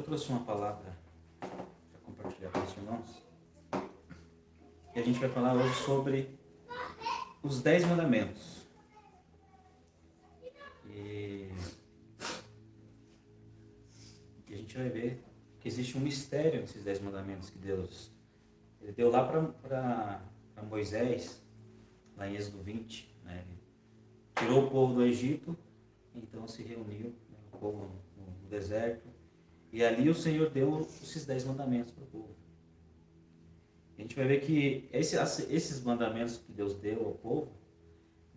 trouxe uma palavra para compartilhar com os irmãos. E a gente vai falar hoje sobre os 10 mandamentos. E a gente vai ver que existe um mistério nesses 10 mandamentos que Deus ele deu lá para Moisés, lá em Êxodo 20. Né? Ele tirou o povo do Egito, então se reuniu, né, o povo no deserto. E ali o Senhor deu esses 10 mandamentos para o povo. A gente vai ver que esses mandamentos que Deus deu ao povo,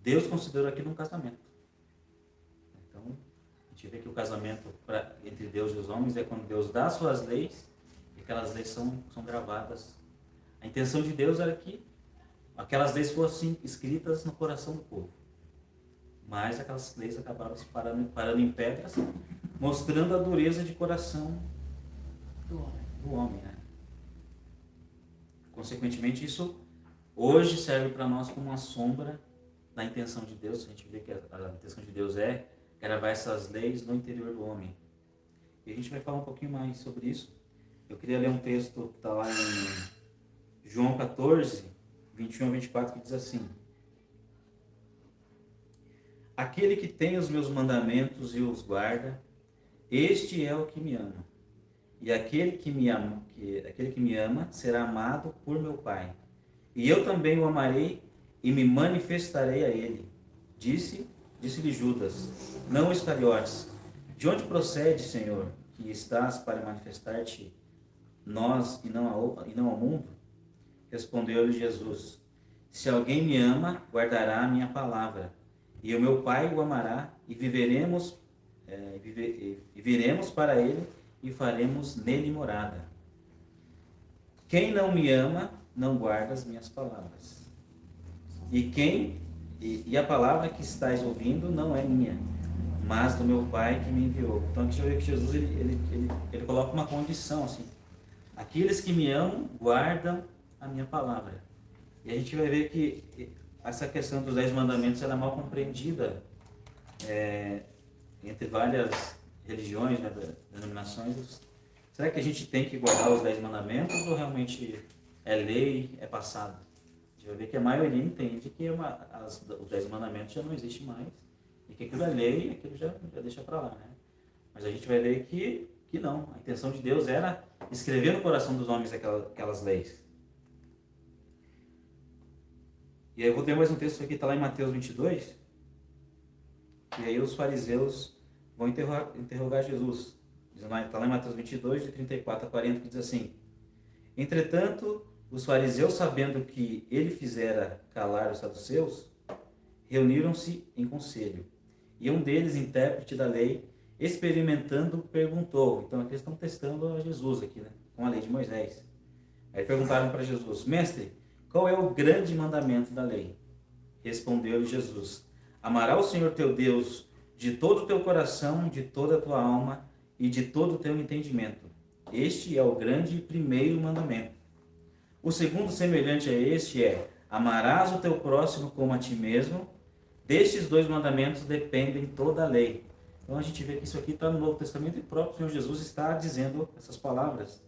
Deus considerou aqui num casamento. Então, a gente vê que o casamento entre Deus e os homens é quando Deus dá suas leis e aquelas leis são gravadas. A intenção de Deus era que aquelas leis fossem escritas no coração do povo. Mas aquelas leis acabaram se parando em pedras, mostrando a dureza de coração do homem, né? Consequentemente, isso hoje serve para nós como uma sombra da intenção de Deus. A gente vê que a intenção de Deus é gravar essas leis no interior do homem. E a gente vai falar um pouquinho mais sobre isso. Eu queria ler um texto que está lá em João 14, 21 a 24, que diz assim: Aquele que tem os meus mandamentos e os guarda, este é o que me ama. E aquele que me ama será amado por meu Pai. E eu também o amarei e me manifestarei a ele. Disse-lhe Judas, não Iscariotes: De onde procede, Senhor, que estás para manifestar-te nós e não ao mundo? Respondeu-lhe Jesus: Se alguém me ama, guardará a minha palavra, e o meu Pai o amará, e viremos para ele e faremos nele morada. Quem não me ama, não guarda as minhas palavras. E a palavra que estáis ouvindo não é minha, mas do meu Pai que me enviou. Então aqui a gente vê que Jesus ele coloca uma condição assim: aqueles que me amam guardam a minha palavra. E a gente vai ver que essa questão dos 10 mandamentos ela é mal compreendida entre várias religiões, né, denominações. Será que a gente tem que guardar os 10 mandamentos ou realmente é lei, é passado? A gente vai ver que a maioria entende que os 10 mandamentos já não existem mais e que aquilo é lei e aquilo já deixa para lá, né? Mas a gente vai ver que não. A intenção de Deus era escrever no coração dos homens aquelas leis. E aí eu vou ter mais um texto aqui, está lá em Mateus 22, e aí os fariseus vão interrogar Jesus. Está lá em Mateus 22, de 34 a 40, que diz assim: Entretanto, os fariseus, sabendo que ele fizera calar os saduceus, reuniram-se em conselho. E um deles, intérprete da lei, experimentando, perguntou. Então aqui eles estão testando a Jesus aqui, né? Com a lei de Moisés. Aí perguntaram para Jesus: Mestre, qual é o grande mandamento da lei? Respondeu-lhe Jesus: Amará o Senhor teu Deus de todo o teu coração, de toda a tua alma e de todo o teu entendimento. Este é o grande e primeiro mandamento. O segundo, semelhante a este, é: amarás o teu próximo como a ti mesmo. Destes 2 mandamentos dependem toda a lei. Então a gente vê que isso aqui está no Novo Testamento e o próprio Senhor Jesus está dizendo essas palavras.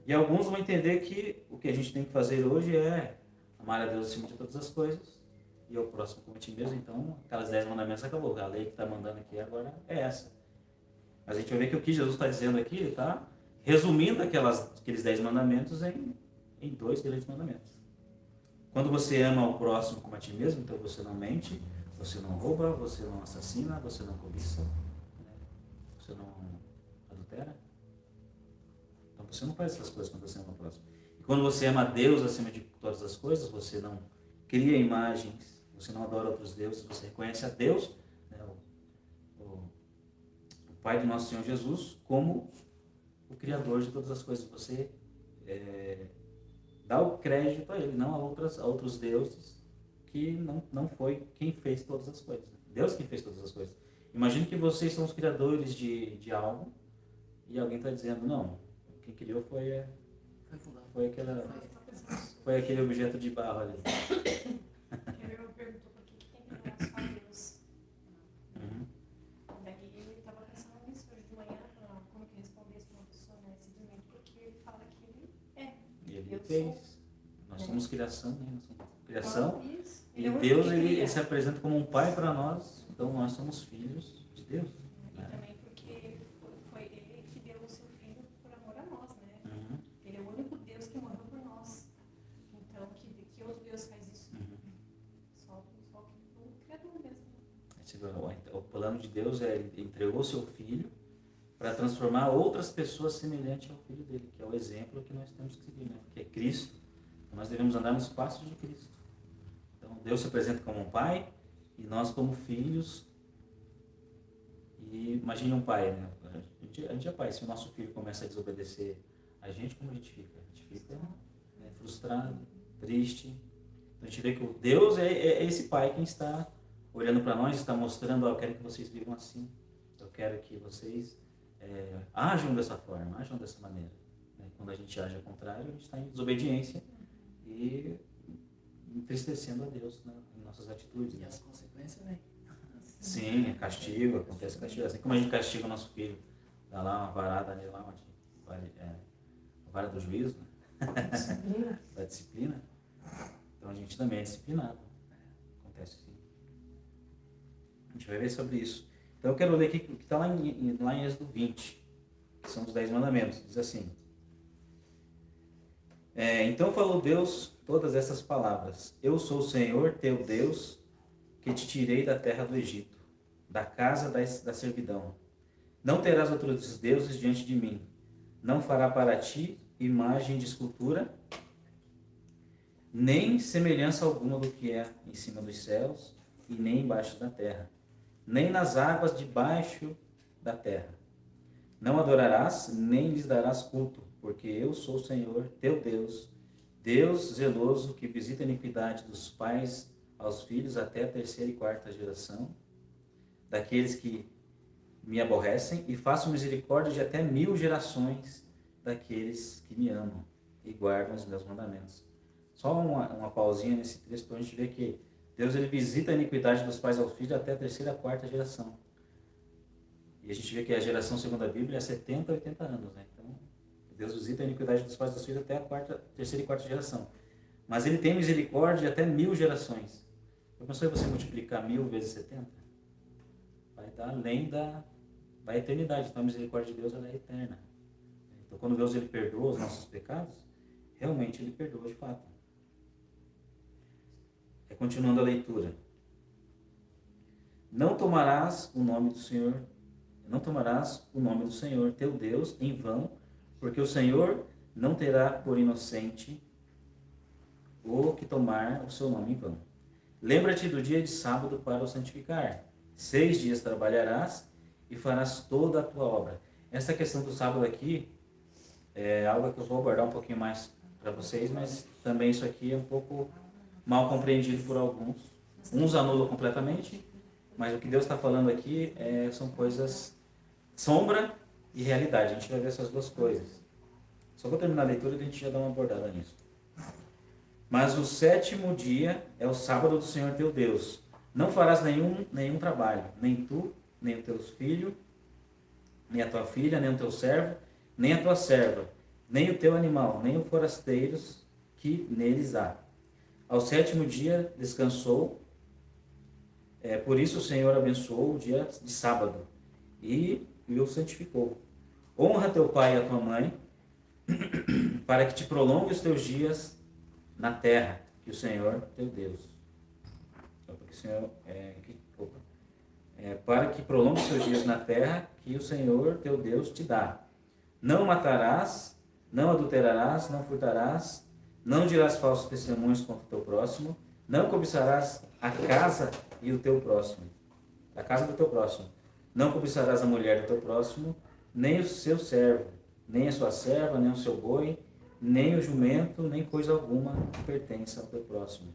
E alguns vão entender que o que a gente tem que fazer hoje é amar a Deus acima de todas as coisas e ao próximo como a ti mesmo. Então, aquelas 10 mandamentos acabou. A lei que está mandando aqui agora é essa. Mas a gente vai ver que o que Jesus está dizendo aqui, ele está resumindo aqueles 10 mandamentos em 2 grandes mandamentos. Quando você ama ao próximo como a ti mesmo, então você não mente, você não rouba, você não assassina, você não cobiça, né? Você não adultera. Então você não faz essas coisas quando você ama o próximo. E quando você ama a Deus acima de todas as coisas, você não cria imagens, você não adora outros deuses, você reconhece a Deus, né, o Pai do nosso Senhor Jesus, como o Criador de todas as coisas. Você dá o crédito a Ele, não a outros deuses, que não foi quem fez todas as coisas. Deus quem fez todas as coisas. Imagine que vocês são os criadores de algo e alguém está dizendo: não, quem criou foi aquele objeto de barro ali. Eu perguntou por que tem que orar só a Deus. Daí ele estava pensando nisso hoje de manhã, como que responder isso para uma pessoa fez. Nós somos criação, né? Nós somos criação. Isso. E é o Deus, que ele cria. se apresenta como um pai para nós. Então, nós somos filhos de Deus. E Né? também porque foi ele que deu o seu filho por amor a nós, né? Uhum, Ele é o único Deus que morreu por nós. Então, que outro Deus faz isso? uhum. Só o Criador mesmo. Você vê, o plano de Deus é ele entregou seu filho para transformar outras pessoas semelhantes ao filho dele, que é o exemplo que nós temos que seguir, né? Que é Cristo. Então, nós devemos andar nos passos de Cristo. Então, Deus se apresenta como um pai e nós como filhos. E imagine um pai, né? A gente é pai. Se o nosso filho começa a desobedecer a gente, como a gente fica? A gente fica, né, frustrado, triste. Então, a gente vê que o Deus é esse pai quem está olhando para nós, está mostrando: ó, eu quero que vocês vivam assim. Eu quero que vocês ajam dessa forma, ajam dessa maneira. Né? Quando a gente age ao contrário, a gente está em desobediência e entristecendo a Deus, né, em nossas atitudes. E Né? as consequências vêm. Sim, é castigo, acontece castigo. Assim como a gente castiga o nosso filho, dá lá uma varada nele, lá, a vara do juízo, né? Disciplina. Da disciplina. Então a gente também é disciplinado. Acontece assim. A gente vai ver sobre isso. Então eu quero ler aqui o que está lá em Êxodo 20, que são os 10 mandamentos. Diz assim: então falou Deus todas essas palavras: Eu sou o Senhor teu Deus, que te tirei da terra do Egito, da casa da servidão. Não terás outros deuses diante de mim. Não fará para ti imagem de escultura, nem semelhança alguma do que é em cima dos céus e nem embaixo da terra, nem nas águas debaixo da terra. Não adorarás, nem lhes darás culto, porque eu sou o Senhor, teu Deus, Deus zeloso, que visita a iniquidade dos pais aos filhos até a terceira e quarta geração, daqueles que me aborrecem, e faço misericórdia de até 1000 gerações daqueles que me amam e guardam os meus mandamentos. Só uma pausinha nesse texto para a gente ver que Deus, ele visita a iniquidade dos pais aos filhos até a terceira e quarta geração. E a gente vê que a geração, segundo a Bíblia, é 70 a 80 anos. Né? Então, Deus visita a iniquidade dos pais aos filhos até a terceira e quarta geração. Mas ele tem misericórdia de até 1000 gerações. Eu pensou em você multiplicar 1000 vezes 70? Vai dar além da eternidade. Então a misericórdia de Deus, ela é eterna. Então quando Deus, ele perdoa os nossos pecados, realmente ele perdoa de fato. Continuando a leitura. Não tomarás o nome do Senhor teu Deus em vão, porque o Senhor não terá por inocente o que tomar o seu nome em vão. Lembra-te do dia de sábado para o santificar. 6 dias trabalharás e farás toda a tua obra. Essa questão do sábado aqui é algo que eu vou abordar um pouquinho mais para vocês, mas também isso aqui é um pouco mal compreendido por alguns. Uns anulam completamente, mas o que Deus está falando aqui são coisas sombra e realidade. A gente vai ver essas duas coisas. Só vou terminar a leitura e a gente já dá uma abordada nisso. Mas o 7º dia é o sábado do Senhor teu Deus. Não farás nenhum trabalho, nem tu, nem os teus filhos, nem a tua filha, nem o teu servo, nem a tua serva, nem o teu animal, nem os forasteiros que neles há. Ao 7º dia descansou, por isso o Senhor abençoou o dia de sábado e o santificou. Honra teu pai e a tua mãe, para que te prolongue os teus dias na terra, que o Senhor teu Deus. Para que prolongue os teus dias na terra, que o Senhor teu Deus te dá. Não matarás, não adulterarás, não furtarás, não dirás falsos testemunhos contra o teu próximo, não cobiçarás a casa e o teu próximo, a casa do teu próximo. Não cobiçarás a mulher do teu próximo, nem o seu servo, nem a sua serva, nem o seu boi, nem o jumento, nem coisa alguma que pertence ao teu próximo.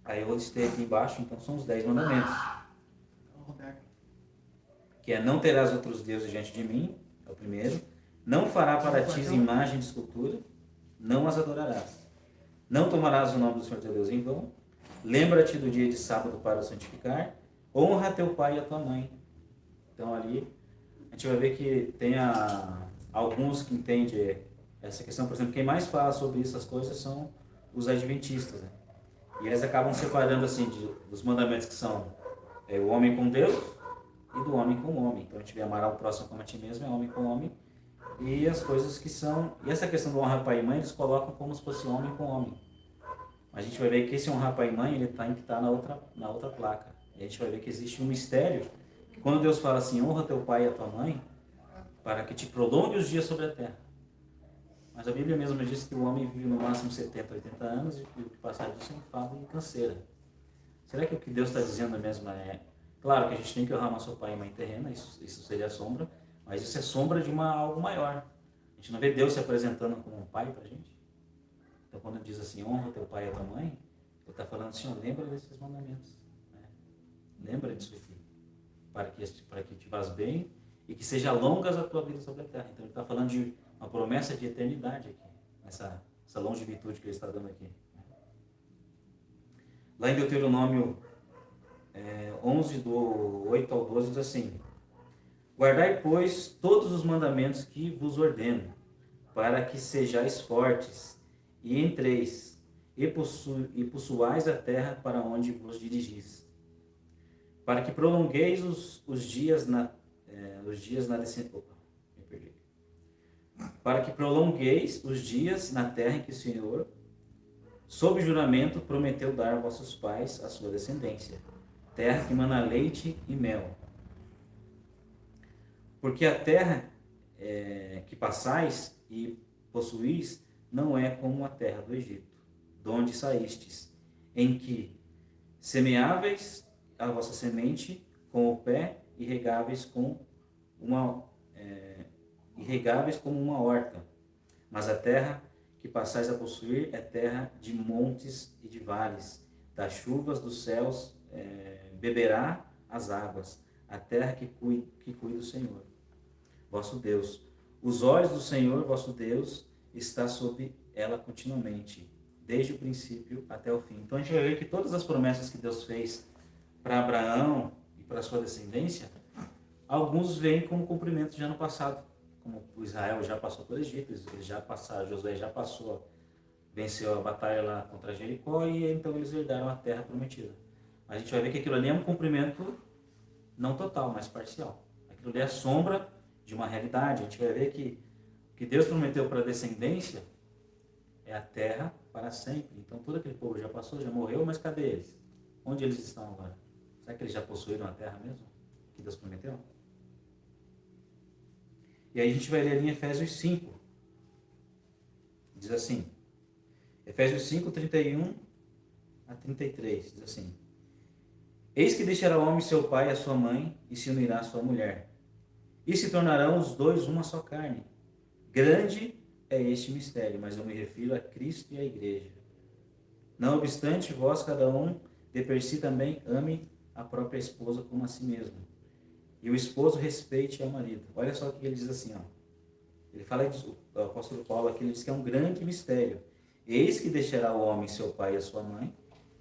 Aí eu listei aqui embaixo, então são os 10 mandamentos. Roberto. Que é: não terás outros deuses diante de mim, é o primeiro. Não fará para ti imagem de escultura, não as adorarás. Não tomarás o nome do Senhor teu Deus em vão. Lembra-te do dia de sábado para o santificar. Honra teu pai e a tua mãe. Então ali a gente vai ver que tem alguns que entendem essa questão, por exemplo, quem mais fala sobre essas coisas são os adventistas, né? E eles acabam separando assim dos mandamentos que são o homem com Deus e do homem com o homem. Então a gente vê amar o próximo como a ti mesmo, é homem com homem. E as coisas que são... E essa questão do honrar pai e mãe, eles colocam como se fosse homem com homem. A gente vai ver que esse honrar pai e mãe, ele tem que estar na outra placa. E a gente vai ver que existe um mistério, que quando Deus fala assim, honra teu pai e a tua mãe, para que te prolongue os dias sobre a terra. Mas a Bíblia mesmo diz que o homem vive no máximo 70, 80 anos e o que passar disso é enfado e canseira. Será que o que Deus está dizendo mesmo é... Claro que a gente tem que honrar nosso pai e mãe terrena, isso seria sombra, mas isso é sombra de algo maior. A gente não vê Deus se apresentando como um pai para a gente. Então quando ele diz assim, honra teu pai e a tua mãe, ele está falando assim, lembra desses mandamentos. Né? Lembra disso aqui. Para que te vás bem e que seja longas a tua vida sobre a terra. Então ele está falando de uma promessa de eternidade aqui, essa longevidade que ele está dando aqui. Lá em Deuteronômio 11, do 8 ao 12, diz assim, guardai, pois, todos os mandamentos que vos ordeno, para que sejais fortes, e entreis, e possuais a terra para onde vos dirigis, para que prolongueis os dias na descendência. Para que prolongueis os dias na terra em que o Senhor, sob juramento, prometeu dar a vossos pais a sua descendência, terra que mana leite e mel. Porque a terra que passais e possuís não é como a terra do Egito, de onde saístes, em que semeáveis a vossa semente com o pé e regáveis como uma horta. Mas a terra que passais a possuir é terra de montes e de vales, das chuvas dos céus beberá as águas, a terra que cuida o Senhor, vosso Deus. Os olhos do Senhor, vosso Deus, está sobre ela continuamente, desde o princípio até o fim. Então a gente vai ver que todas as promessas que Deus fez para Abraão e para sua descendência, alguns vêm como cumprimento já no passado, como o Israel já passou pelo Egito, eles já passaram, Josué já passou, venceu a batalha lá contra Jericó e então eles herdaram a terra prometida. A gente vai ver que aquilo ali é um cumprimento não total, mas parcial. Aquilo ali é a sombra de uma realidade. A gente vai ver que o que Deus prometeu para a descendência é a terra para sempre. Então todo aquele povo já passou, já morreu, mas cadê eles? Onde eles estão agora? Será que eles já possuíram a terra mesmo? Que Deus prometeu? E aí a gente vai ler ali em Efésios 5. Diz assim, Efésios 5, 31 a 33, diz assim, eis que deixará o homem seu pai e a sua mãe, e se unirá à sua mulher, e se tornarão os dois uma só carne. Grande é este mistério, mas eu me refiro a Cristo e à igreja. Não obstante, vós, cada um, de per si também, ame a própria esposa como a si mesmo. E o esposo respeite ao marido. Olha só o que ele diz assim, ó. Ele fala, o apóstolo Paulo aqui, ele diz que é um grande mistério. Eis que deixará o homem seu pai e a sua mãe,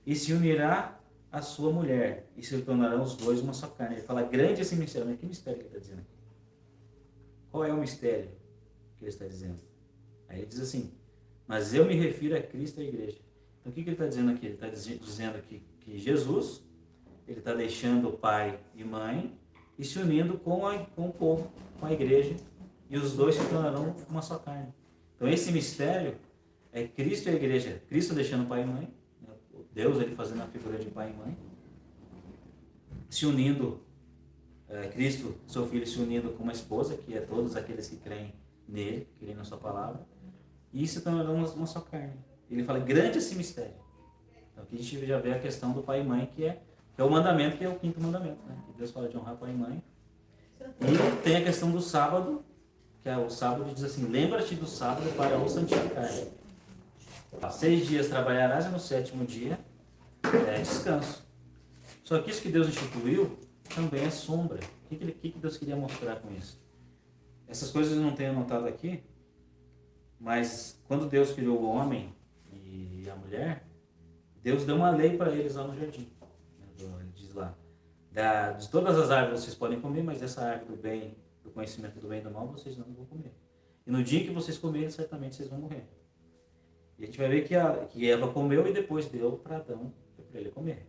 e se unirá à sua mulher, e se tornarão os dois uma só carne. Ele fala, grande esse mistério. Mas que mistério que ele está dizendo aqui? Qual é o mistério que ele está dizendo? Aí ele diz assim, mas eu me refiro a Cristo e à igreja. Então o que ele está dizendo aqui? Ele está dizendo que Jesus, ele está deixando pai e mãe e se unindo com o povo, com a igreja, e os dois se tornarão uma só carne. Então esse mistério é Cristo e a igreja. Cristo deixando pai e mãe, né? Deus ele fazendo a figura de pai e mãe, se unindo, Cristo, seu filho, se unindo com uma esposa, que é todos aqueles que creem nele, creem na sua palavra, e se tornarão uma só carne. Ele fala, grande esse mistério. Então aqui a gente já vê a questão do pai e mãe, que é o mandamento, que é o quinto mandamento, né? Que Deus fala de honrar pai e mãe. E tem a questão do sábado, que é o sábado diz assim, lembra-te do sábado para o santificar. 6 dias trabalharás e no 7º dia descanso. Só que isso que Deus instituiu também é sombra. O que Deus queria mostrar com isso? Essas coisas eu não tenho anotado aqui, mas quando Deus criou o homem e a mulher, Deus deu uma lei para eles lá no jardim. Ele diz lá, de todas as árvores vocês podem comer, mas dessa árvore do conhecimento do bem e do mal, vocês não vão comer. e no dia que vocês comerem, certamente vocês vão morrer. E a gente vai ver que Eva comeu e depois deu para Adão, para ele comer.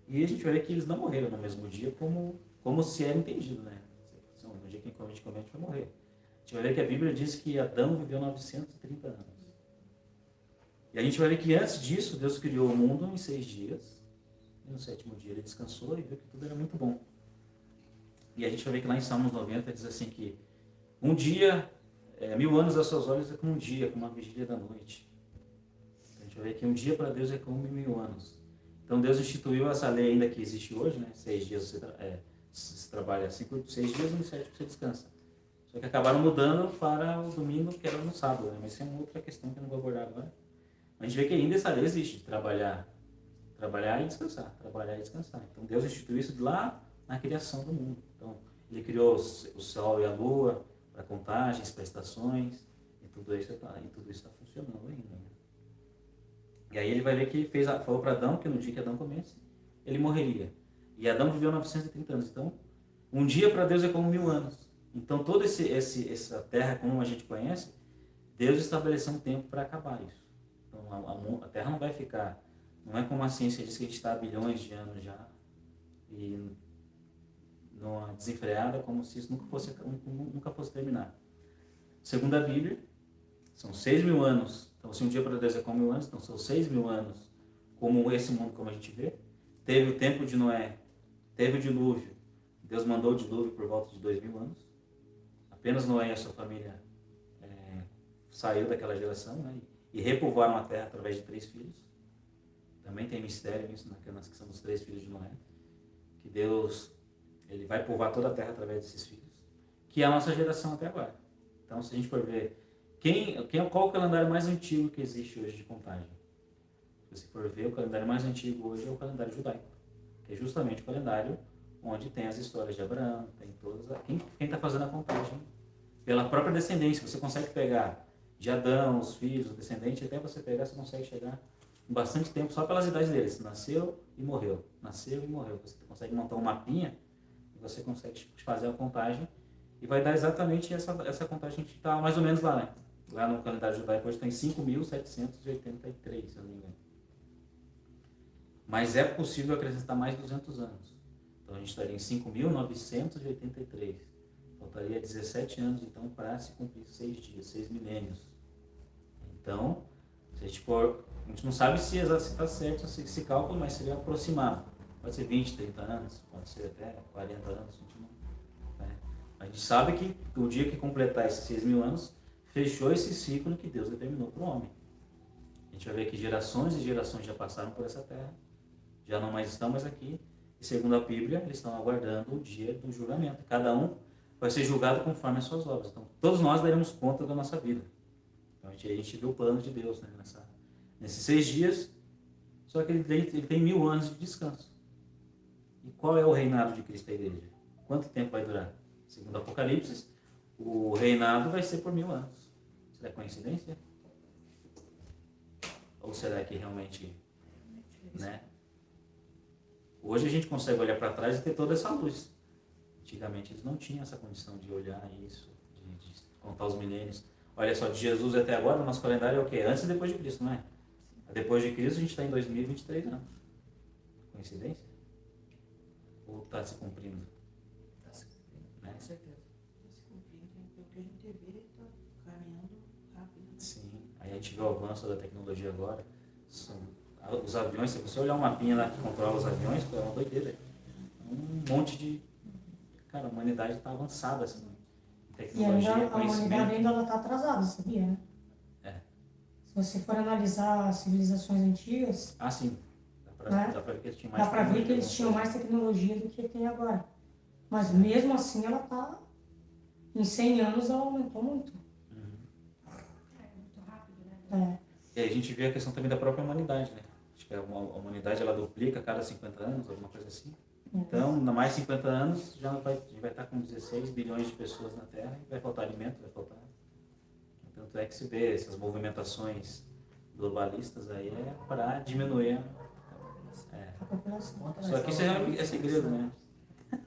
E a gente vai ver que eles não morreram no mesmo dia, como se era entendido, né? No dia que a gente comer, a gente vai morrer. A gente vai ver que a Bíblia diz que Adão viveu 930 anos. E a gente vai ver que antes disso, Deus criou o mundo em 6 dias. E no 7º dia ele descansou e viu que tudo era muito bom. E a gente vai ver que lá em Salmos 90 diz assim que um dia, 1000 anos aos seus olhos é como um dia, como uma vigília da noite. A gente vai ver que um dia para Deus é como 1000 anos. Então Deus instituiu essa lei ainda que existe hoje, né? 6 dias você trabalha 6 dias e no 7º você descansa. Só que acabaram mudando para o domingo, que era no sábado, né? Mas isso é uma outra questão que eu não vou abordar agora. A gente vê que ainda essa lei existe, de trabalhar e descansar, trabalhar e descansar. Então Deus instituiu isso lá na criação do mundo. Então Ele criou o sol e a lua para contagens, para estações, e tudo isso está funcionando ainda. Né? E aí ele vai ver que falou para Adão que no dia que Adão comesse, ele morreria. E Adão viveu 930 anos. Então, um dia para Deus é como 1000 anos. Então, toda essa terra como a gente conhece, Deus estabeleceu um tempo para acabar isso. Então, a terra não vai ficar, não é como a ciência diz que a gente está há bilhões de anos já, e numa desenfreada, como se isso nunca fosse terminar. Segundo a Bíblia, são 6.000 anos. Então, se um dia para Deus é como 1000 anos, então são 6.000 anos como esse mundo, como a gente vê. Teve o tempo de Noé, teve o dilúvio. Deus mandou o dilúvio por volta de 2000 anos. Apenas Noé e a sua família saiu daquela geração, né, e repovoaram a terra através de 3 filhos. Também tem mistério nisso, na questão dos 3 filhos de Noé. Que Deus ele vai povoar toda a terra através desses filhos. Que é a nossa geração até agora. Então, se a gente for ver qual o calendário mais antigo que existe hoje de contagem? Se você for ver, o calendário mais antigo hoje é o calendário judaico, que é justamente o calendário onde tem as histórias de Abraão, tem todas. Quem está fazendo a contagem pela própria descendência, você consegue pegar de Adão, os filhos, o descendente, até você pegar, você consegue chegar em bastante tempo só pelas idades deles. Nasceu e morreu. Nasceu e morreu. Você consegue montar um mapinha e você consegue fazer a contagem e vai dar exatamente essa contagem que está mais ou menos lá, né? Lá no calendário judaico hoje tem 5.783, se eu não me engano. Mas é possível acrescentar mais 200 anos. Então a gente estaria em 5.983. Faltaria 17 anos, então, para se cumprir 6 dias, 6 milênios. Então, se a gente não sabe se está certo esse cálculo, mas seria aproximado. Pode ser 20, 30 anos, pode ser até 40 anos. A gente sabe que o dia que completar esses 6.000 anos, fechou esse ciclo que Deus determinou para o homem. A gente vai ver que gerações e gerações já passaram por essa terra, já não mais estão mais aqui, e segundo a Bíblia, eles estão aguardando o dia do julgamento. Cada um vai ser julgado conforme as suas obras. Então, todos nós daremos conta da nossa vida. Então, a gente vê o plano de Deus, né, nesses 6 dias, só que ele tem 1000 anos de descanso. E qual é o reinado de Cristo da igreja? Quanto tempo vai durar? Segundo o Apocalipse, o reinado vai ser por 1000 anos. Será coincidência? Ou será que realmente, né? Hoje a gente consegue olhar para trás e ter toda essa luz. Antigamente eles não tinham essa condição de olhar isso, de contar os milênios. Olha só, de Jesus até agora, o nosso calendário é o quê? Antes e depois de Cristo, não é? Depois de Cristo a gente está em 2023 anos. Coincidência? Ou está se cumprindo? Está se cumprindo, Né? com certeza. Está se cumprindo, pelo que a gente vê, está caminhando rápido. Né? Sim. Aí a gente vê o avanço da tecnologia agora. Os aviões, se você olhar um mapinha lá que controla os aviões, é uma doideira. Um monte de... Cara, a humanidade está avançada, assim, em tecnologia, E ainda, a conhecimento. humanidade ainda está atrasada, sabia, né? É. Se você for analisar as civilizações antigas, Ah, sim. Né? Dá para ver que eles tinham mais dá para ver que tecnologia, eles tinham né? mais tecnologia do que tem agora. Mas mesmo assim ela está... Em 100 anos ela aumentou muito. Uhum. É muito rápido, né? É. E aí a gente vê a questão também da própria humanidade, né? Acho que a humanidade ela duplica a cada 50 anos, alguma coisa assim. Então, na mais 50 anos, já vai estar com 16 bilhões de pessoas na Terra e vai faltar alimento, vai faltar. Tanto é que se vê essas movimentações globalistas aí é para diminuir A população. Só que isso é segredo, né?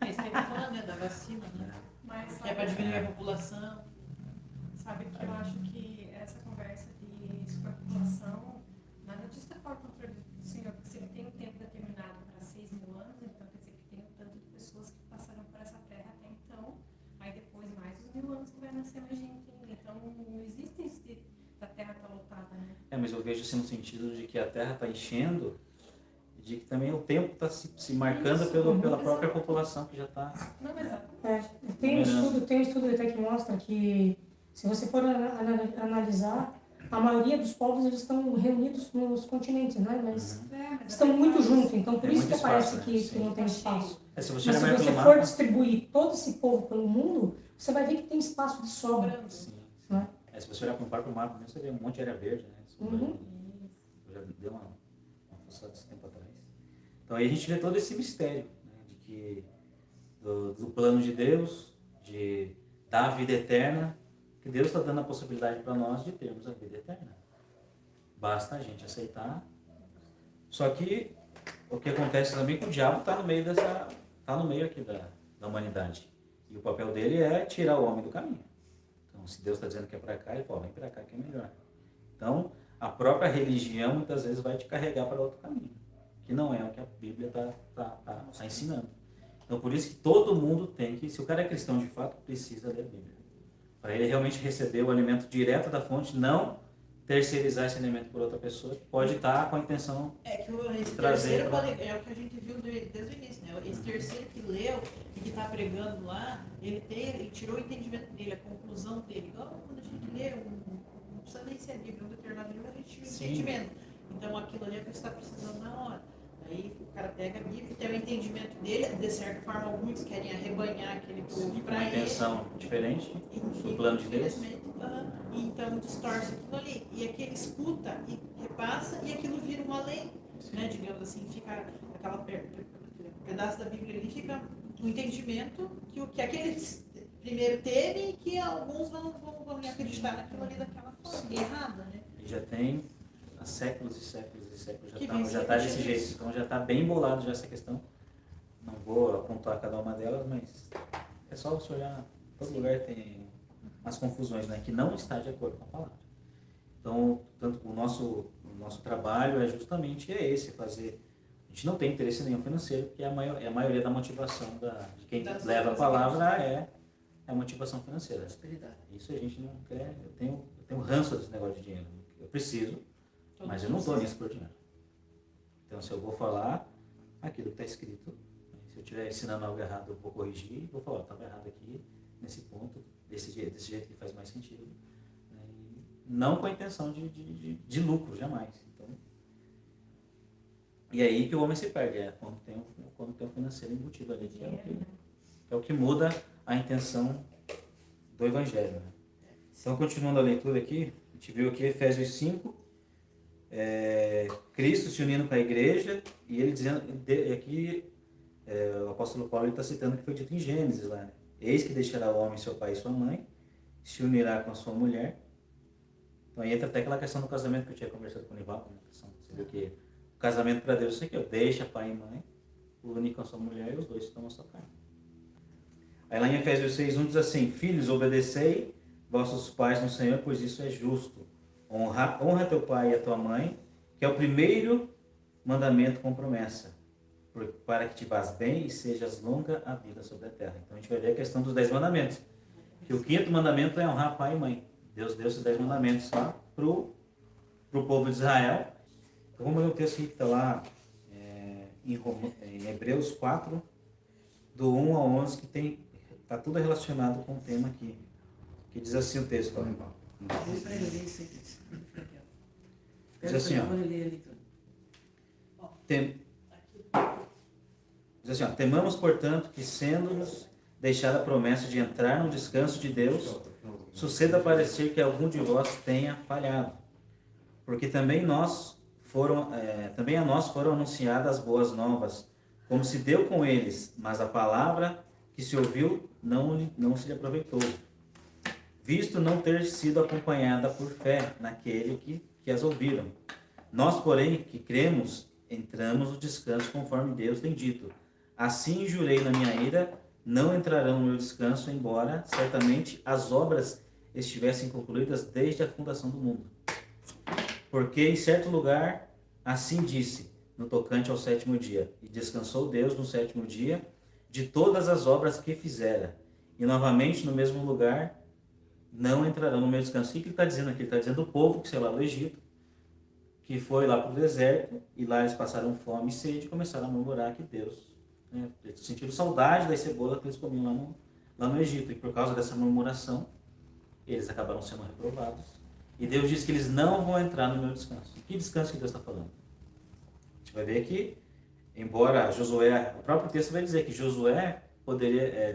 É isso que ele está falando, né? Da vacina, né? Mas Que é para diminuir a população. Sabe que eu acho que essa conversa de superpopulação, nada disso está fora do controle do Senhor, porque se ele tem um tempo determinado para 6.000 anos, então quer dizer que tem um tanto de pessoas que passaram por essa terra até então, aí depois mais os 1.000 anos que vai nascer mais gente ainda. Então não existe isso da terra estar lotada, né? Mas eu vejo assim no sentido de que a Terra está enchendo, e de que também o tempo está se marcando Isso, pela própria exato. população que já está. Não, exatamente. Tem um estudo até que mostra que, se você for analisar, a maioria dos povos eles estão reunidos nos continentes, né? Mas Mas estão muito juntos, então por É isso muito que parece espaço, né? que Sim. não tem espaço. Se você Mas olhar se mais você pelo for mapa, distribuir todo esse povo pelo mundo, você vai ver que tem espaço de sobra. Sobrando. sim, Né? se você olhar para o próprio mapa, você vê um monte de área verde, né? Uhum. Eu já dei uma fuçada esse tempo atrás. Então aí a gente vê todo esse mistério, né? De que do plano de Deus, de dar a vida eterna, que Deus está dando a possibilidade para nós de termos a vida eterna. Basta a gente aceitar. Só que o que acontece também é que o diabo está no meio aqui da humanidade. E o papel dele é tirar o homem do caminho. Então, se Deus está dizendo que é para cá, ele fala, vem para cá que é melhor. Então, a própria religião muitas vezes vai te carregar para outro caminho, que não é o que a Bíblia está ensinando. Então, por isso que todo mundo tem que, se o cara é cristão de fato, precisa ler a Bíblia. Para ele realmente receber o alimento direto da fonte, não terceirizar esse alimento por outra pessoa, que pode estar com a intenção Esse trazer terceiro pra- é o que a gente viu desde o início, né? Esse terceiro que leu e que está pregando lá, ele tirou o entendimento dele, a conclusão dele. Igual quando a gente lê, não precisa nem ser a Bíblia, um determinado livro, a gente tira o Sim. entendimento. Então aquilo ali é o que você está precisando na hora. Aí o cara pega a Bíblia, tem o entendimento dele, de certa forma, alguns querem arrebanhar aquele povo com uma para ele. intenção diferente do plano de Deus. E então distorce aquilo ali. E aquele escuta e repassa, e aquilo vira uma lei, né? Digamos assim, fica aquele pedaço da Bíblia ali, fica um entendimento que aquele primeiro teve e que alguns vão acreditar naquilo ali daquela forma, errada, né? E já tem há séculos e séculos e séculos, Que vem já está desse sendo jeito. isso. Então já está bem embolado já essa questão. Não vou apontar cada uma delas, mas é só você olhar, todo lugar tem as confusões, né, que não está de acordo com a palavra. Então, tanto o nosso trabalho é justamente esse, fazer. A gente não tem interesse nenhum financeiro, porque a maioria da motivação de quem Das leva a outras palavra é a motivação financeira. Prosperidade. Isso a gente não quer. Eu tenho ranço desse negócio de dinheiro. Eu preciso, mas eu não estou nisso por dinheiro. Então, se eu vou falar aquilo que está escrito, se eu estiver ensinando algo errado, eu vou corrigir, vou falar, estava errado aqui, nesse ponto, desse jeito que faz mais sentido. Né? Não com a intenção de lucro, jamais. Então, e aí que o homem se perde, quando tem o financeiro embutido ali, que é o que muda a intenção do Evangelho. Né? Então, continuando a leitura aqui, a gente viu aqui Efésios 5, Cristo se unindo com a igreja, e ele dizendo, aqui o apóstolo Paulo está citando o que foi dito em Gênesis lá, né? Eis que deixará o homem seu pai e sua mãe, se unirá com a sua mulher. Então aí entra até aquela questão do casamento que eu tinha conversado com o Nivaldo, né? Você viu que o casamento para Deus é que deixa pai e mãe, une com a sua mulher e os dois estão a sua carne. Aí lá em Efésios 6:1 diz assim: Filhos, obedecei vossos pais no Senhor, pois isso é justo. Honra teu pai e a tua mãe, que é o primeiro mandamento com promessa, para que te vás bem e sejas longa a vida sobre a terra. Então a gente vai ver a questão dos 10 mandamentos. Que o quinto mandamento é honrar pai e mãe. Deus deu esses 10 mandamentos lá para o povo de Israel. Então vamos ler o texto que está lá em Hebreus 4, do 1 ao 11, que está tudo relacionado com o tema aqui. Que diz assim o texto. Ó. Diz para ele ler isso aqui. Diz assim, ó. Diz assim, ó, temamos, portanto, que sendo-nos deixada a promessa de entrar no descanso de Deus, suceda parecer que algum de vós tenha falhado. Porque também a nós foram anunciadas as boas novas, como se deu com eles, mas a palavra que se ouviu não se lhe aproveitou, visto não ter sido acompanhada por fé naquele que as ouviram. Nós, porém, que cremos, entramos no descanso conforme Deus tem dito. Assim jurei na minha ira, não entrarão no meu descanso, embora certamente as obras estivessem concluídas desde a fundação do mundo. Porque em certo lugar assim disse, no tocante ao sétimo dia, e descansou Deus no sétimo dia de todas as obras que fizera. E novamente no mesmo lugar não entrarão no meu descanso. O que ele está dizendo aqui? Ele está dizendo o povo que saiu lá do Egito, que foi lá para o deserto, e lá eles passaram fome e sede e começaram a murmurar que Deus, né, eles sentiram saudade das cebolas que eles comiam lá no Egito. E por causa dessa murmuração, eles acabaram sendo reprovados. E Deus disse que eles não vão entrar no meu descanso. Que descanso que Deus está falando? A gente vai ver que, embora Josué, o próprio texto vai dizer que Josué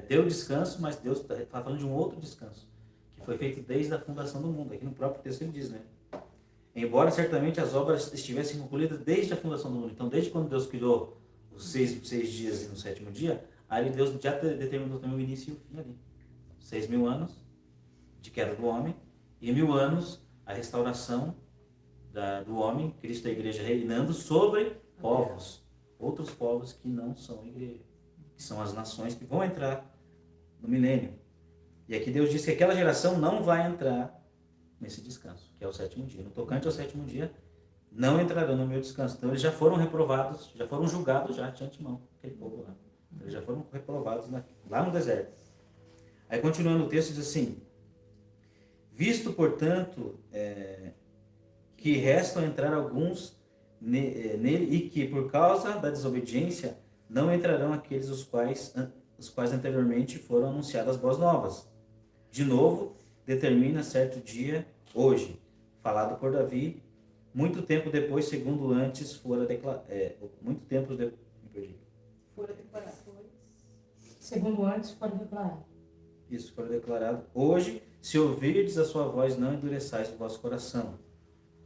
deu descanso, mas Deus está falando de um outro descanso, que foi feito desde a fundação do mundo. Aqui no próprio texto ele diz, né? Embora certamente as obras estivessem concluídas desde a fundação do mundo. Então, desde quando Deus criou os seis dias e no sétimo dia, aí Deus já determinou também o início e o fim ali. 6.000 anos de queda do homem e 1.000 anos a restauração do homem, Cristo da igreja reinando sobre povos, outros povos que não são igreja, que são as nações que vão entrar no milênio. E aqui Deus diz que aquela geração não vai entrar nesse descanso, que é o sétimo dia. No tocante ao sétimo dia, não entrarão no meu descanso. Então eles já foram reprovados, já foram julgados já de antemão, aquele povo lá. Eles já foram reprovados lá no deserto. Aí continuando o texto diz assim, visto, portanto, que restam entrar alguns nele e que por causa da desobediência não entrarão aqueles os quais anteriormente foram anunciadas boas novas. De novo, determina certo dia, hoje, falado por Davi, muito tempo depois, segundo antes fora declarado. Muito tempo depois. Fora declarado. Segundo antes, fora declarado. Isso, fora declarado. Hoje, se ouvirdes a sua voz, não endureçais o vosso coração.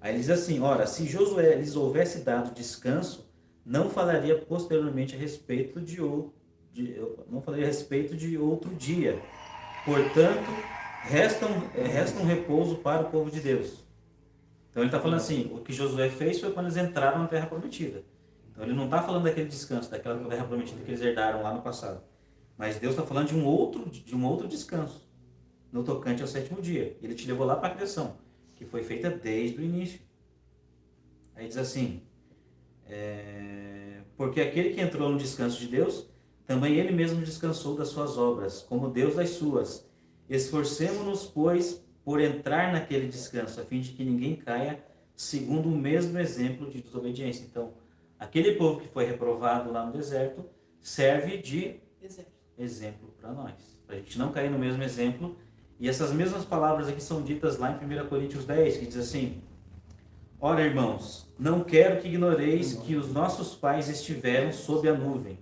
Aí ele diz assim, ora, se Josué lhes houvesse dado descanso, não falaria posteriormente a respeito de outro dia. Portanto, resta um repouso para o povo de Deus. Então ele está falando assim, o que Josué fez foi quando eles entraram na Terra Prometida. Então ele não está falando daquele descanso, daquela Terra Prometida que eles herdaram lá no passado. Mas Deus está falando de um outro descanso, no tocante ao sétimo dia. Ele te levou lá para a criação, que foi feita desde o início. Aí diz assim, porque aquele que entrou no descanso de Deus, também ele mesmo descansou das suas obras, como Deus das suas. Esforcemo-nos, pois, por entrar naquele descanso, a fim de que ninguém caia segundo o mesmo exemplo de desobediência. Então, aquele povo que foi reprovado lá no deserto serve de exemplo para nós, para a gente não cair no mesmo exemplo. E essas mesmas palavras aqui são ditas lá em 1 Coríntios 10, que diz assim, ora, irmãos, não quero que ignoreis que os nossos pais estiveram sob a nuvem,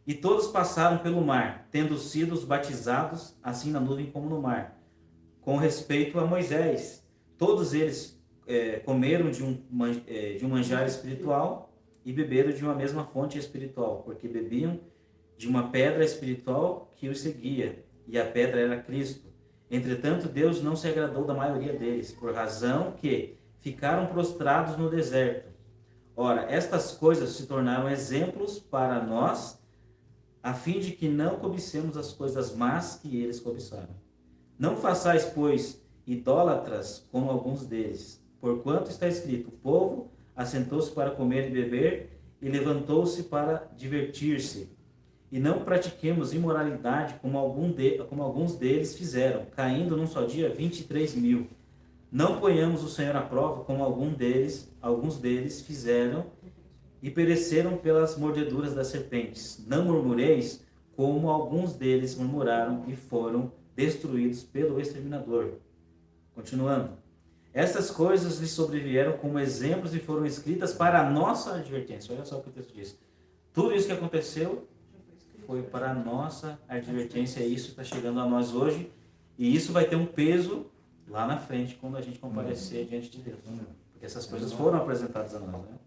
e todos passaram pelo mar, tendo sido batizados, assim na nuvem como no mar. Com respeito a Moisés, todos eles comeram de um manjar espiritual e beberam de uma mesma fonte espiritual, porque bebiam de uma pedra espiritual que os seguia, e a pedra era Cristo. Entretanto, Deus não se agradou da maioria deles, por razão que ficaram prostrados no deserto. Ora, estas coisas se tornaram exemplos para nós, a fim de que não cobicemos as coisas más que eles cobiçaram. Não façais, pois, idólatras como alguns deles, porquanto está escrito, o povo assentou-se para comer e beber, e levantou-se para divertir-se. E não pratiquemos imoralidade como alguns deles fizeram, caindo num só dia 23.000. Não ponhamos o Senhor à prova como alguns deles fizeram e pereceram pelas mordeduras das serpentes. Não murmureis como alguns deles murmuraram e foram destruídos pelo exterminador. Continuando. Essas coisas lhes sobrevieram como exemplos e foram escritas para a nossa advertência. Olha só o que o texto diz. Tudo isso que aconteceu foi para a nossa advertência, e isso está chegando a nós hoje, e isso vai ter um peso lá na frente, quando a gente comparecer diante de Deus. Porque essas coisas foram apresentadas a nós, né?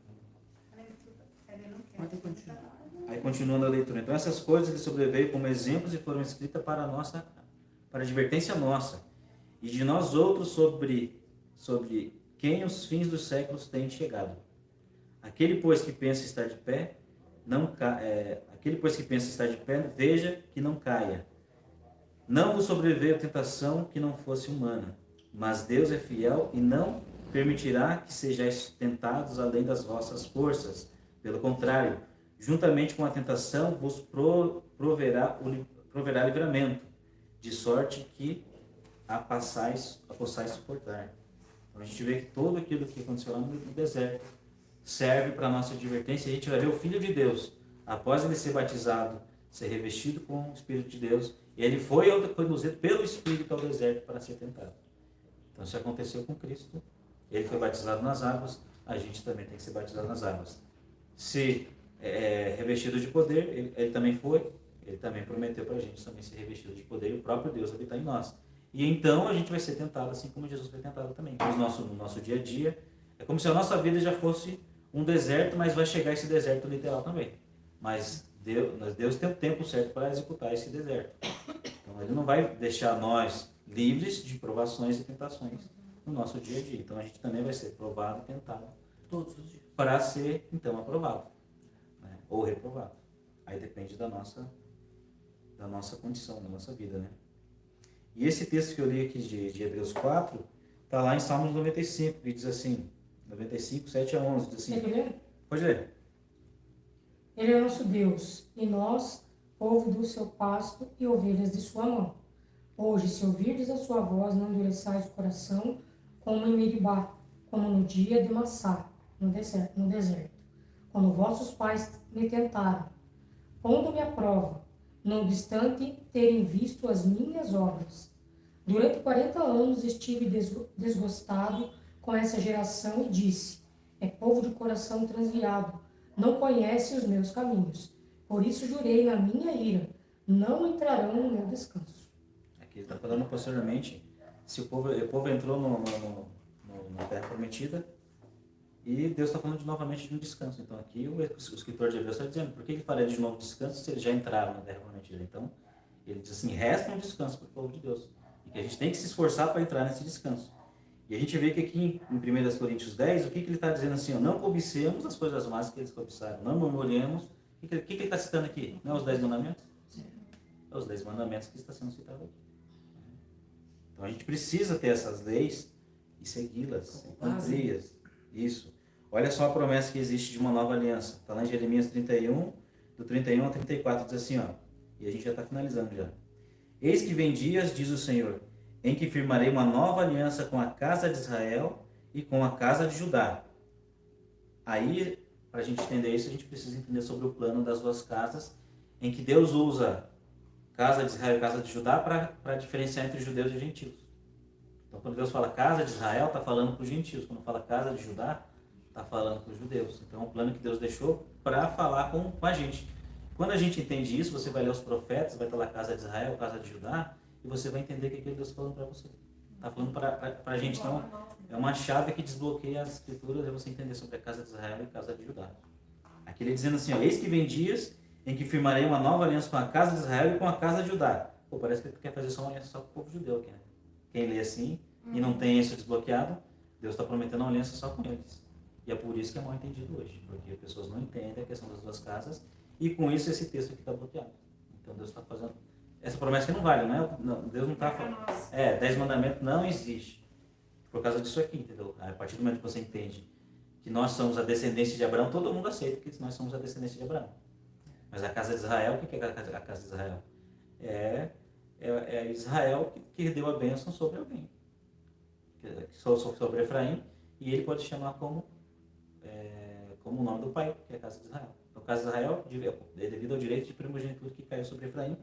Aí continuando a leitura. Então essas coisas lhe sobreveio como exemplos e foram escritas para a advertência nossa, e de nós outros sobre quem os fins dos séculos têm chegado. Aquele, pois, que pensa estar de pé, veja que não caia. Não vos sobreveio tentação que não fosse humana, mas Deus é fiel e não permitirá que sejais tentados além das vossas forças. Pelo contrário, juntamente com a tentação vos proverá livramento, de sorte que a possais suportar. Então a gente vê que tudo aquilo que aconteceu lá no deserto serve para a nossa advertência. A gente vai ver o Filho de Deus, após ele ser batizado, ser revestido com o Espírito de Deus, e ele foi conduzido pelo Espírito ao deserto para ser tentado. Então isso aconteceu com Cristo. Ele foi batizado nas águas, a gente também tem que ser batizado nas águas. Se revestido de poder, ele também foi, ele também prometeu para a gente também ser revestido de poder e o próprio Deus habitar em nós. E então a gente vai ser tentado assim como Jesus foi tentado também. No nosso dia a dia, é como se a nossa vida já fosse um deserto, mas vai chegar esse deserto literal também. Mas Deus tem o tempo certo para executar esse deserto. Então ele não vai deixar nós livres de provações e tentações no nosso dia a dia. Então a gente também vai ser provado e tentado Todos os dias. para ser então aprovado, né? Ou reprovado. Aí depende da nossa condição, da nossa vida, né? E esse texto que eu li aqui de Hebreus 4 está lá em Salmos 95, que diz assim, 95, 7 a 11, diz Você assim, quer ler? pode ler. Ele é nosso Deus, e nós, povo do seu pasto e ovelhas de sua mão. Hoje, se ouvirdes a sua voz, não endureçais o coração, como em Meribá, como no dia de Massá, no deserto, quando vossos pais me tentaram, pondo-me à prova, não obstante terem visto as minhas obras. Durante 40 anos estive desgostado com essa geração e disse, é povo de coração transviado, não conhece os meus caminhos. Por isso jurei na minha ira, não entrarão no meu descanso. Aqui ele está falando posteriormente, se o povo entrou na Terra Prometida, e Deus está falando novamente de um descanso. Então aqui o escritor de Hebreus está dizendo, por que ele falaria de novo descanso se eles já entraram na Terra Prometida? Então ele diz assim, resta um descanso para o povo de Deus. E que a gente tem que se esforçar para entrar nesse descanso. E a gente vê que aqui em 1 Coríntios 10, o que ele está dizendo assim, ó, não cobicemos as coisas más que eles cobiçaram, não murmuremos. O que ele está citando aqui? Não é os 10 mandamentos? É os 10 mandamentos que está sendo citado aqui. Então a gente precisa ter essas leis e segui-las, e cumpri-las. Isso. Olha só a promessa que existe de uma nova aliança. Está lá em Jeremias 31, do 31 ao 34, diz assim, ó, e a gente já está finalizando já. Eis que vem dias, diz o Senhor, em que firmarei uma nova aliança com a casa de Israel e com a casa de Judá. Aí, para a gente entender isso, a gente precisa entender sobre o plano das duas casas, em que Deus usa casa de Israel e casa de Judá para diferenciar entre judeus e gentios. Então, quando Deus fala casa de Israel, está falando para os gentios. Quando fala casa de Judá, está falando para os judeus. Então, é um plano que Deus deixou para falar com a gente. Quando a gente entende isso, você vai ler os profetas, vai estar lá casa de Israel, casa de Judá, e você vai entender o que Deus está falando para você. Está falando para a gente. Então, é uma chave que desbloqueia as escrituras, é você entender sobre a casa de Israel e a casa de Judá. Aqui ele dizendo assim, ó, eis que vem dias em que firmarei uma nova aliança com a casa de Israel e com a casa de Judá. Pô, parece que ele quer fazer só uma aliança só com o povo judeu aqui, né? Quem lê assim e não tem isso desbloqueado, Deus está prometendo uma aliança só com eles. E é por isso que é mal entendido hoje, porque as pessoas não entendem a questão das duas casas, e com isso esse texto aqui está bloqueado. Então Deus está fazendo essa promessa que não vale, né? Deus não está falando. 10 mandamentos não existe por causa disso aqui, entendeu? A partir do momento que você entende que nós somos a descendência de Abraão, todo mundo aceita que nós somos a descendência de Abraão. Mas a casa de Israel, o que é a casa de Israel? É Israel que deu a bênção sobre alguém, sobre Efraim, e ele pode chamar como o nome do pai, que é a casa de Israel. Então, a casa de Israel é devido ao direito de primogenitura que caiu sobre Efraim.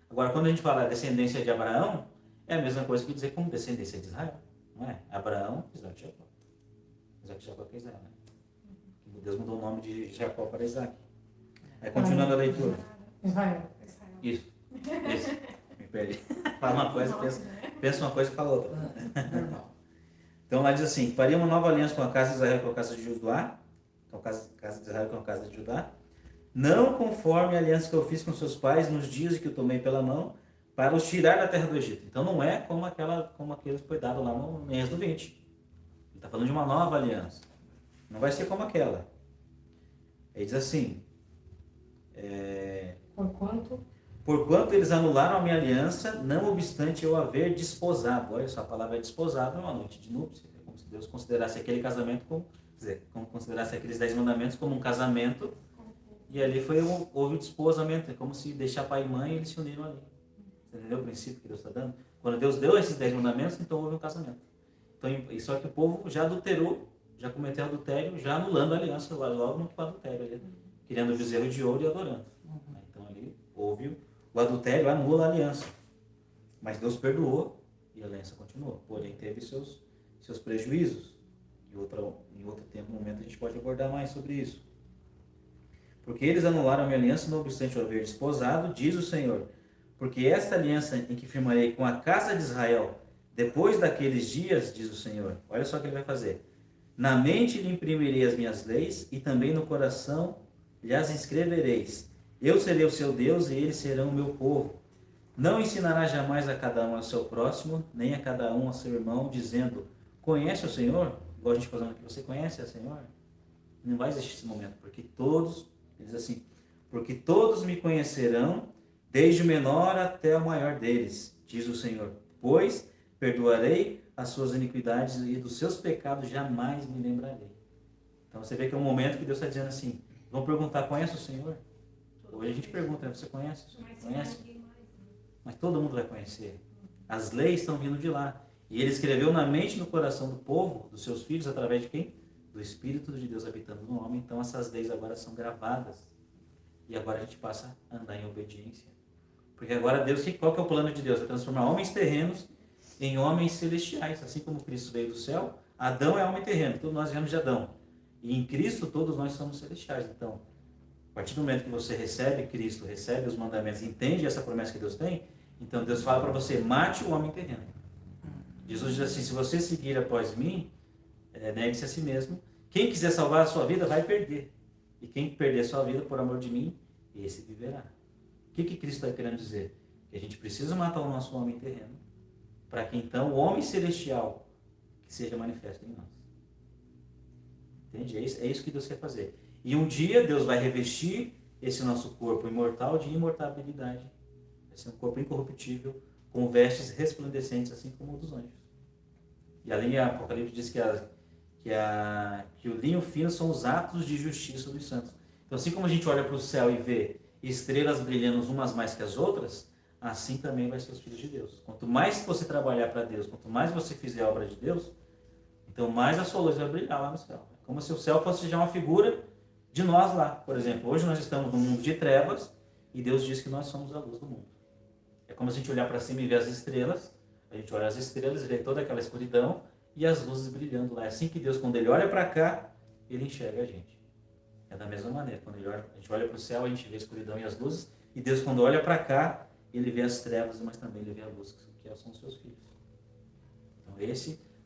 Agora, quando a gente fala descendência de Abraão, é a mesma coisa que dizer como descendência de Israel. Não é? Abraão, Isaac e Jacó. Isaac e Jacó que é Israel, né? Deus mudou o nome de Jacó para Isaac. Aí, continuando a leitura. Israel. Isso. Me perdi. Fala uma coisa, pensa uma coisa e fala outra. Normal. Então lá diz assim, faria uma nova aliança com a casa de Israel e com a casa de Judá, com a casa de Israel e com a casa de Judá, não conforme a aliança que eu fiz com seus pais nos dias que eu tomei pela mão, para os tirar da terra do Egito. Então não é como aquele que foi dado lá no Êxodo 20. Ele está falando de uma nova aliança. Não vai ser como aquela. Ele diz assim, Porquanto eles anularam a minha aliança, não obstante eu haver desposado. Olha só, a palavra desposado é uma noite de núpcias. É como se Deus considerasse aquele casamento como, quer dizer, como considerasse aqueles 10 mandamentos como um casamento. E ali houve o desposamento. É como se deixar pai e mãe e eles se uniram ali. Você entendeu o princípio que Deus está dando? Quando Deus deu esses 10 mandamentos, então houve um casamento. Então, só que o povo já adulterou, já cometeu adultério, já anulando a aliança logo no adultério ali, criando o bezerro de ouro e adorando. Então ali houve o adultério, anula a aliança. Mas Deus perdoou e a aliança continuou. Porém, teve seus prejuízos. Em outro tempo, momento, a gente pode abordar mais sobre isso. Porque eles anularam a minha aliança, não obstante eu haver desposado, diz o Senhor. Porque esta aliança em que firmarei com a casa de Israel, depois daqueles dias, diz o Senhor, olha só o que ele vai fazer. Na mente lhe imprimirei as minhas leis, e também no coração lhes escrevereis. Eu serei o seu Deus, e eles serão o meu povo. Não ensinará jamais a cada um ao seu próximo, nem a cada um ao seu irmão, dizendo, conhece o Senhor? Igual a gente falando aqui, você conhece o Senhor? Não vai existir esse momento, porque todos, ele diz assim, porque todos me conhecerão, desde o menor até o maior deles, diz o Senhor. Pois perdoarei as suas iniquidades e dos seus pecados jamais me lembrarei. Então você vê que é um momento que Deus está dizendo assim, vão perguntar, conhece o Senhor? Hoje a gente pergunta, você conhece? Conhece? Mas todo mundo vai conhecer. As leis estão vindo de lá. E ele escreveu na mente e no coração do povo, dos seus filhos, através de quem? Do Espírito de Deus habitando no homem. Então essas leis agora são gravadas. E agora a gente passa a andar em obediência. Porque agora Deus, qual que é o plano de Deus? É transformar homens terrenos em homens celestiais. Assim como Cristo veio do céu, Adão é homem terreno. Todos nós viemos de Adão. E em Cristo todos nós somos celestiais. Então, a partir do momento que você recebe Cristo, recebe os mandamentos, entende essa promessa que Deus tem, então Deus fala para você, mate o homem terreno. Jesus diz assim, se você seguir após mim, negue-se a si mesmo. Quem quiser salvar a sua vida, vai perder. E quem perder a sua vida por amor de mim, esse viverá. O que Cristo está querendo dizer? Que a gente precisa matar o nosso homem terreno, para que então o homem celestial que seja manifesto em nós. Entende? É isso que Deus quer fazer. E um dia Deus vai revestir esse nosso corpo imortal de imortabilidade. Vai ser um corpo incorruptível, com vestes resplandecentes, assim como o dos anjos. E além, a Apocalipse diz que o linho fino são os atos de justiça dos santos. Então, assim como a gente olha para o céu e vê estrelas brilhando umas mais que as outras, assim também vai ser os filhos de Deus. Quanto mais você trabalhar para Deus, quanto mais você fizer a obra de Deus, então mais a sua luz vai brilhar lá no céu. É como se o céu fosse já uma figura de nós lá. Por exemplo, hoje nós estamos num mundo de trevas e Deus diz que nós somos a luz do mundo. É como se a gente olhar para cima e ver as estrelas, a gente olha as estrelas e vê toda aquela escuridão e as luzes brilhando lá. É assim que Deus, quando Ele olha para cá, Ele enxerga a gente. É da mesma maneira, quando a gente olha para o céu, a gente vê a escuridão e as luzes, e Deus, quando olha para cá, Ele vê as trevas, mas também Ele vê a luz, que são os seus filhos. Então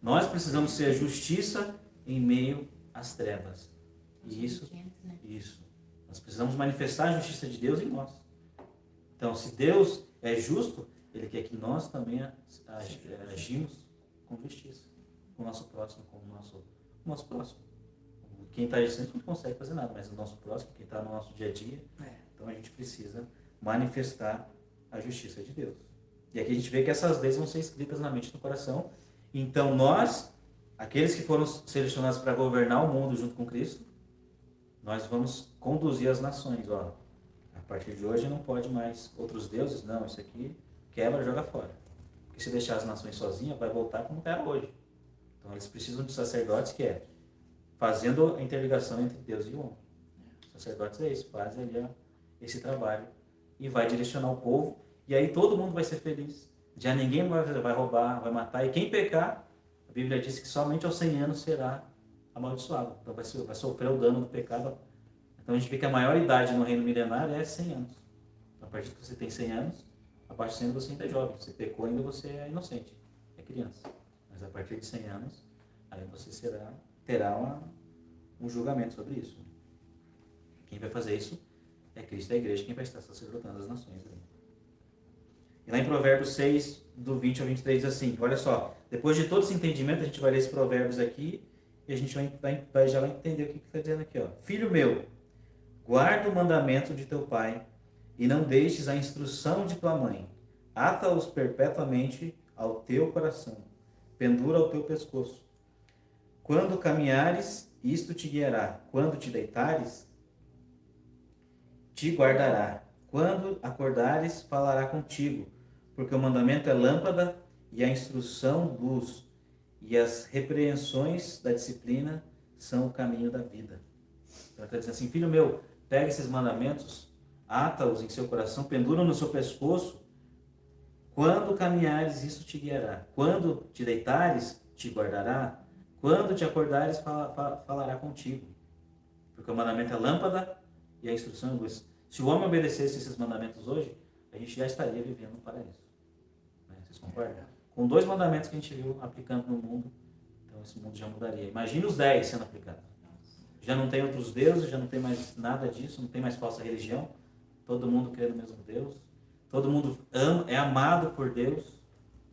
nós precisamos ser a justiça em meio às trevas. E isso. Nós precisamos manifestar a justiça de Deus em nós. Então, se Deus é justo, Ele quer que nós também agimos com justiça. Com o nosso próximo, com o nosso próximo. Quem está distante não consegue fazer nada, mas o nosso próximo, quem está no nosso dia a dia, então a gente precisa manifestar a justiça de Deus. E aqui a gente vê que essas leis vão ser escritas na mente e no coração. Então nós, aqueles que foram selecionados para governar o mundo junto com Cristo, nós vamos conduzir as nações. Ó, a partir de hoje não pode mais outros deuses, não, isso aqui quebra, joga fora. Porque se deixar as nações sozinhas, vai voltar como era hoje. Então eles precisam de sacerdotes que fazendo a interligação entre Deus e o homem. Os sacerdotes isso, fazem ali esse trabalho e vai direcionar o povo, e aí todo mundo vai ser feliz. Já ninguém vai roubar, vai matar, e quem pecar, a Bíblia diz que somente aos 100 anos será amaldiçoado. Então vai sofrer o dano do pecado. Então a gente vê que a maior idade no reino milenário é 100 anos. Então, a partir que você tem 100 anos, abaixo de 100 você ainda é jovem. Você pecou ainda, você é inocente, é criança. Mas a partir de 100 anos, aí você terá um julgamento sobre isso. Quem vai fazer isso é Cristo, a igreja, quem vai estar sacerdotando as nações. E lá em Provérbios 6, do 20 ao 23, diz assim, olha só, depois de todo esse entendimento, a gente vai ler esses provérbios aqui, e a gente já vai entender o que está dizendo aqui. Ó. Filho meu, guarda o mandamento de teu pai, e não deixes a instrução de tua mãe. Ata-os perpetuamente ao teu coração, pendura ao teu pescoço. Quando caminhares, isto te guiará. Quando te deitares, te guardará. Quando acordares, falará contigo. Porque o mandamento é lâmpada e a instrução luz. E as repreensões da disciplina são o caminho da vida. Ela está dizendo assim, filho meu, pega esses mandamentos, ata-os em seu coração, pendura no seu pescoço. Quando caminhares, isso te guiará. Quando te deitares, te guardará. Quando te acordares, falará contigo. Porque o mandamento é lâmpada e a instrução é luz. Se o homem obedecesse esses mandamentos hoje, a gente já estaria vivendo no paraíso. Né? Vocês concordam? Com 2 mandamentos que a gente viu aplicando no mundo, então esse mundo já mudaria. Imagina os 10 sendo aplicados. Já não tem outros deuses, já não tem mais nada disso, não tem mais falsa religião. Todo mundo crê no mesmo Deus. Todo mundo é amado por Deus.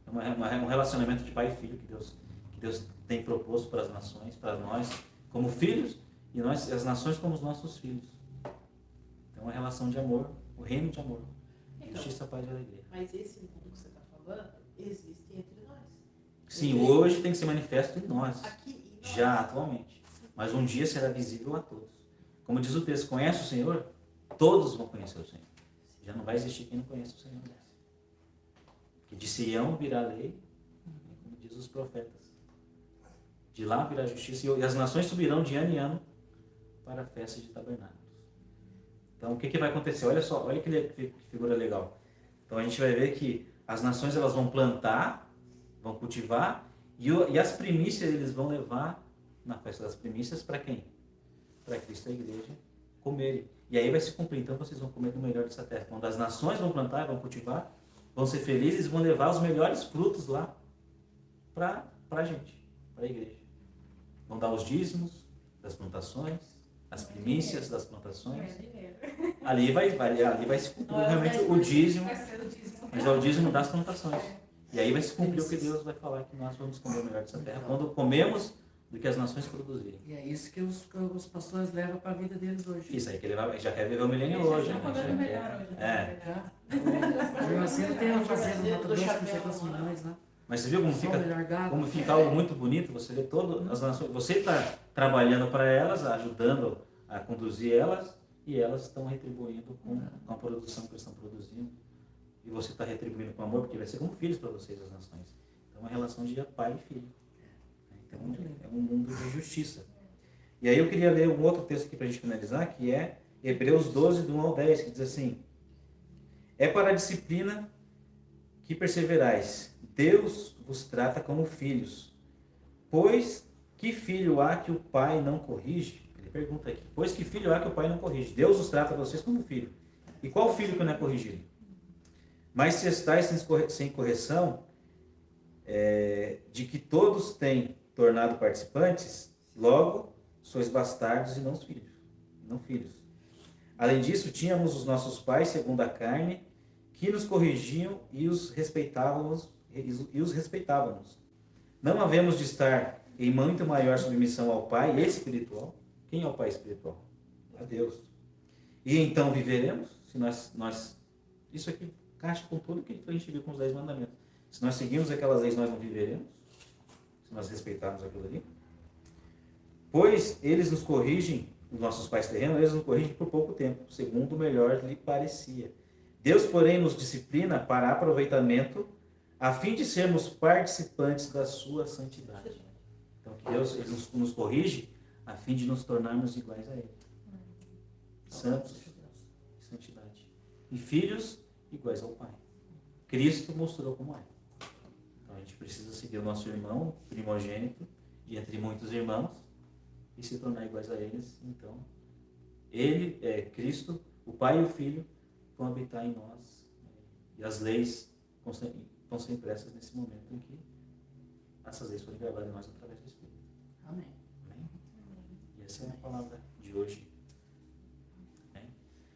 É um relacionamento de pai e filho que Deus tem proposto para as nações, para nós, como filhos, e nós, as nações, como os nossos filhos. Então, é uma relação de amor, o reino de amor. Justiça, paz e alegria. Mas esse mundo que você está falando existe entre nós. Sim, hoje tem que ser manifesto em nós, Aqui em nós. já atualmente. Mas um dia será visível a todos. Como diz o texto, conhece o Senhor? Todos vão conhecer o Senhor. Já não vai existir quem não conheça o Senhor. Que de Sião virá a lei, como diz os profetas. De lá virá a justiça e as nações subirão de ano em ano para a festa de tabernáculos. Então, o que vai acontecer? Olha só, olha que figura legal. Então, a gente vai ver que as nações elas vão plantar, vão cultivar, e as primícias eles vão levar na festa das primícias para quem? Para Cristo e a igreja comerem. E aí vai se cumprir. Então, vocês vão comer do melhor dessa terra. Quando as nações vão plantar, vão cultivar, vão ser felizes e vão levar os melhores frutos lá para a gente, para a igreja. Vão dar os dízimos das plantações, as primícias das plantações. Ali vai se cumprir realmente o dízimo, Vai ser o dízimo. mas é o dízimo das plantações. E aí vai se cumprir o que Deus vai falar, que nós vamos comer o melhor dessa terra, quando comemos do que as nações produzirem. E é isso que os pastores levam para a vida deles hoje. Isso aí, que ele já quer viver o milênio hoje. Estão Né? pagando melhor hoje. Já. O Marcelo tem uma fazenda no Mato Grosso, não sei quantos milhões lá. Mas você viu Só o melhor gado. como fica algo muito bonito? Você vê todas as nações. Você está trabalhando para elas, ajudando a conduzir elas, e elas estão retribuindo com a produção que eles estão produzindo. E você está retribuindo com amor, porque vai ser como filhos para vocês, as nações. Então é uma relação de pai e filho. Então é um mundo de justiça. E aí eu queria ler um outro texto aqui para a gente finalizar, que é Hebreus 12, do 1 ao 10, que diz assim: é para a disciplina que perseverais. Deus vos trata como filhos. Pois que filho há que o pai não corrige? Ele pergunta aqui. Pois que filho há que o pai não corrige? Deus os trata vocês como filho. E qual filho que não é corrigido? Mas se estáis sem correção, de que todos têm tornado participantes, logo sois bastardos e não filhos. Além disso, tínhamos os nossos pais, segundo a carne, que nos corrigiam e os respeitávamos. Não havemos de estar em muito maior submissão ao Pai espiritual. Quem é o Pai espiritual? A Deus. E então viveremos? Se nós isso aqui encaixa com tudo que a gente viu com os 10 mandamentos. Se nós seguirmos aquelas leis, nós não viveremos. Se nós respeitarmos aquilo ali. Pois eles nos corrigem, os nossos pais terrenos, eles nos corrigem por pouco tempo, segundo o melhor lhe parecia. Deus, porém, nos disciplina para aproveitamento, a fim de sermos participantes da sua santidade. Então, que Deus ele nos corrige a fim de nos tornarmos iguais a Ele. Santos, santidade. E filhos iguais ao Pai. Cristo mostrou como é. Então, a gente precisa seguir o nosso irmão primogênito, de entre muitos irmãos, e se tornar iguais a eles. Então, Ele, Cristo, o Pai e o Filho, vão habitar em nós. E as leis vão ser impressas nesse momento em que essas leis forem gravadas em nós através do Espírito. Amém. E essa é a palavra de hoje.